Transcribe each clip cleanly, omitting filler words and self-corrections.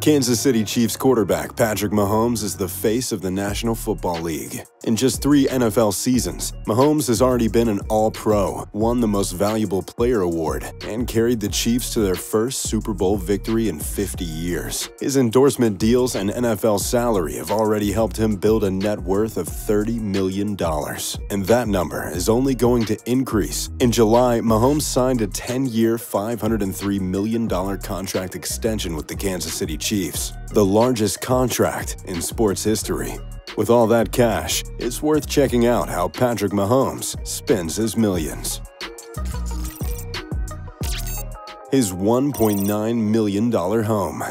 Kansas City Chiefs quarterback Patrick Mahomes is the face of the National Football League. In just 3 NFL seasons, Mahomes has already been an All-Pro, won the Most Valuable Player award, and carried the Chiefs to their first Super Bowl victory in 50 years. His endorsement deals and NFL salary have already helped him build a net worth of $30 million. And that number is only going to increase. In July, Mahomes signed a 10-year, $503 million contract extension with the Kansas City Chiefs, the largest contract in sports history. With all that cash, it's worth checking out how Patrick Mahomes spends his millions. His $1.9 million home.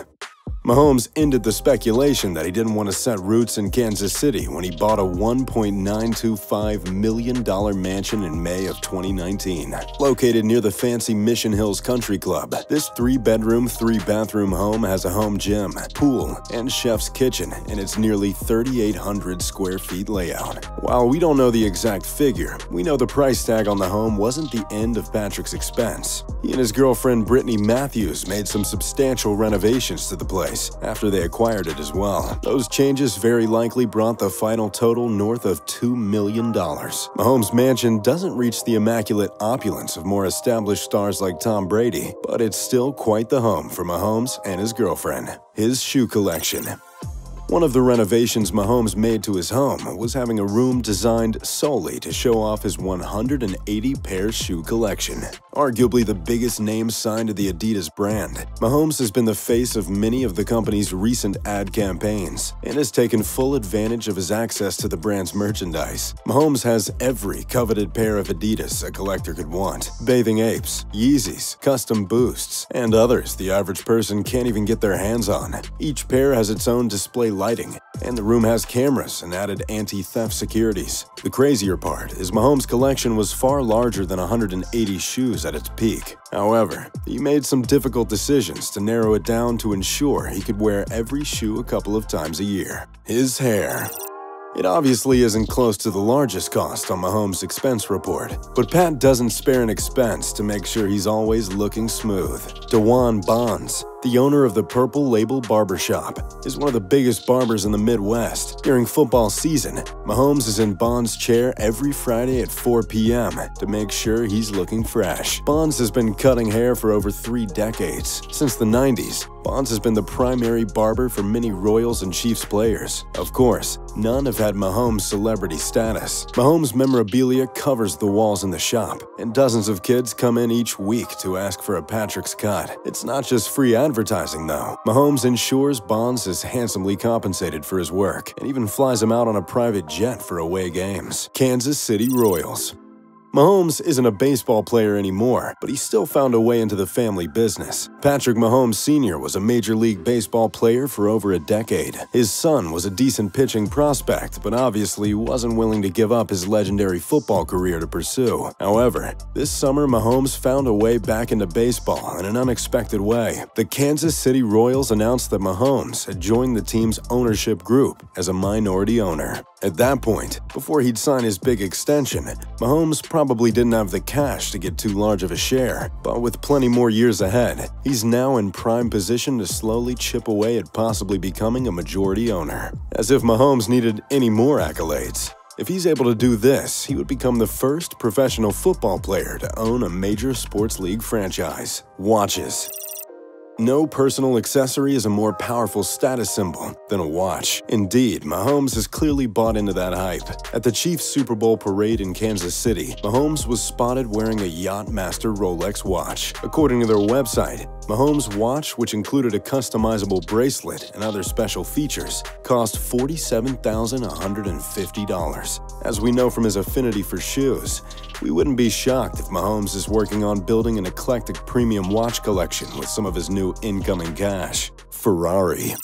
Mahomes ended the speculation that he didn't want to set roots in Kansas City when he bought a $1.925 million mansion in May of 2019. Located near the fancy Mission Hills Country Club, this 3-bedroom, 3-bathroom home has a home gym, pool, and chef's kitchen in its nearly 3,800 square feet layout. While we don't know the exact figure, we know the price tag on the home wasn't the end of Patrick's expense. He and his girlfriend Brittany Matthews made some substantial renovations to the place after they acquired it as well. Those changes very likely brought the final total north of $2 million. Mahomes' mansion doesn't reach the immaculate opulence of more established stars like Tom Brady, but it's still quite the home for Mahomes and his girlfriend. His shoe collection. One of the renovations Mahomes made to his home was having a room designed solely to show off his 180-pair shoe collection. Arguably the biggest name signed to the Adidas brand, Mahomes has been the face of many of the company's recent ad campaigns and has taken full advantage of his access to the brand's merchandise. Mahomes has every coveted pair of Adidas a collector could want: Bathing Apes, Yeezys, custom Boosts, and others the average person can't even get their hands on. Each pair has its own display lighting, and the room has cameras and added anti-theft securities. The crazier part is Mahomes' collection was far larger than 180 shoes at its peak. However, he made some difficult decisions to narrow it down to ensure he could wear every shoe a couple of times a year. His hair. It obviously isn't close to the largest cost on Mahomes' expense report, but Pat doesn't spare an expense to make sure he's always looking smooth. DeJuan Bonds, the owner of the Purple Label Barbershop, is one of the biggest barbers in the Midwest. During football season, Mahomes is in Bonds' chair every Friday at 4 p.m. to make sure he's looking fresh. Bonds has been cutting hair for over 3 decades. Since the 90s, Bonds has been the primary barber for many Royals and Chiefs players. Of course, none have had Mahomes' celebrity status. Mahomes' memorabilia covers the walls in the shop, and dozens of kids come in each week to ask for a Patrick's cut. It's not just free advertising, though. Mahomes ensures Bonds is handsomely compensated for his work, and even flies him out on a private jet for away games. Kansas City Royals. Mahomes isn't a baseball player anymore, but he still found a way into the family business. Patrick Mahomes Sr. was a Major League Baseball player for over a decade. His son was a decent pitching prospect, but obviously wasn't willing to give up his legendary football career to pursue. However, this summer Mahomes found a way back into baseball in an unexpected way. The Kansas City Royals announced that Mahomes had joined the team's ownership group as a minority owner. At that point, before he'd sign his big extension, Mahomes probably didn't have the cash to get too large of a share, but with plenty more years ahead, he's now in prime position to slowly chip away at possibly becoming a majority owner. As if Mahomes needed any more accolades. If he's able to do this, he would become the first professional football player to own a major sports league franchise. Watches. No personal accessory is a more powerful status symbol than a watch. Indeed, Mahomes has clearly bought into that hype. At the Chiefs Super Bowl parade in Kansas City, Mahomes was spotted wearing a Yachtmaster Rolex watch. According to their website, Mahomes' watch, which included a customizable bracelet and other special features, cost $47,150. As we know from his affinity for shoes, we wouldn't be shocked if Mahomes is working on building an eclectic premium watch collection with some of his new incoming cash. Ferrari.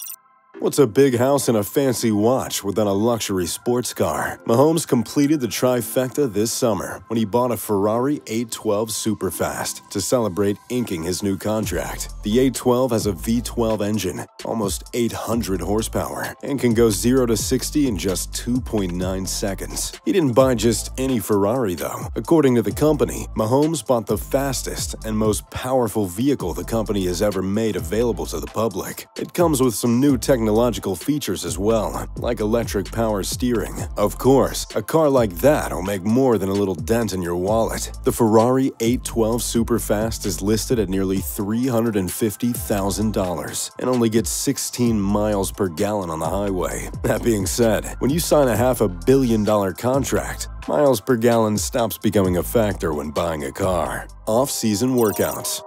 What's a big house and a fancy watch without a luxury sports car? Mahomes completed the trifecta this summer when he bought a Ferrari 812 Superfast to celebrate inking his new contract. The 812 has a V12 engine, almost 800 horsepower, and can go 0 to 60 in just 2.9 seconds. He didn't buy just any Ferrari though. According to the company, Mahomes bought the fastest and most powerful vehicle the company has ever made available to the public. It comes with some new technological features as well, like electric power steering. Of course, a car like that will make more than a little dent in your wallet. The Ferrari 812 Superfast is listed at nearly $350,000 and only gets 16 miles per gallon on the highway. That being said, when you sign a $500 million contract, miles per gallon stops becoming a factor when buying a car. Off-season workouts.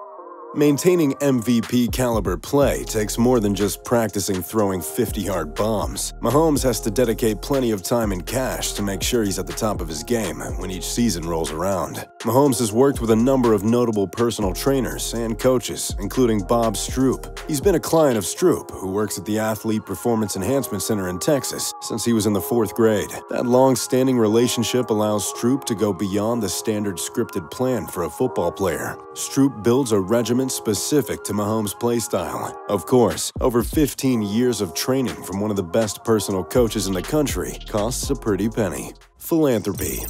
Maintaining MVP caliber play takes more than just practicing throwing 50-yard bombs. Mahomes has to dedicate plenty of time and cash to make sure he's at the top of his game when each season rolls around. Mahomes has worked with a number of notable personal trainers and coaches, including Bob Stroop. He's been a client of Stroop, who works at the Athlete Performance Enhancement Center in Texas since he was in the 4th grade. That long-standing relationship allows Stroop to go beyond the standard scripted plan for a football player. Stroop builds a regimen specific to Mahomes' playstyle. Of course, over 15 years of training from one of the best personal coaches in the country costs a pretty penny. Philanthropy.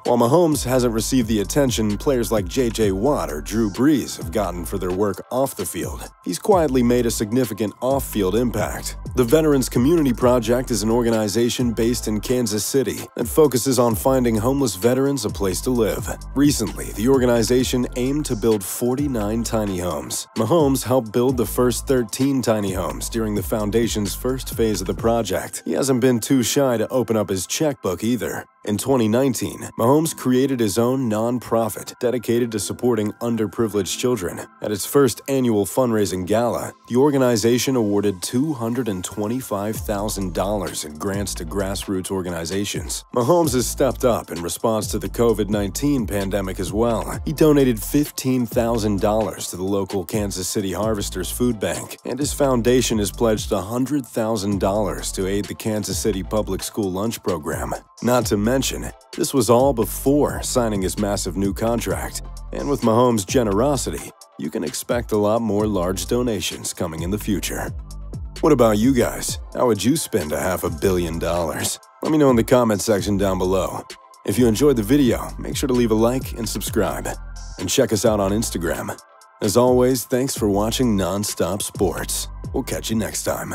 While Mahomes hasn't received the attention players like J.J. Watt or Drew Brees have gotten for their work off the field, he's quietly made a significant off-field impact. The Veterans Community Project is an organization based in Kansas City that focuses on finding homeless veterans a place to live. Recently, the organization aimed to build 49 tiny homes. Mahomes helped build the first 13 tiny homes during the foundation's first phase of the project. He hasn't been too shy to open up his checkbook either. In 2019, Mahomes created his own non-profit dedicated to supporting underprivileged children. At its first annual fundraising gala, the organization awarded $225,000 in grants to grassroots organizations. Mahomes has stepped up in response to the COVID-19 pandemic as well. He donated $15,000 to the local Kansas City Harvesters Food Bank, and his foundation has pledged $100,000 to aid the Kansas City Public School Lunch Program. Not to mention, this was all before signing his massive new contract. And with Mahomes' generosity, you can expect a lot more large donations coming in the future. What about you guys? How would you spend $500 million? Let me know in the comment section down below. If you enjoyed the video, make sure to leave a like and subscribe. And check us out on Instagram. As always, thanks for watching Non-Stop Sports. We'll catch you next time.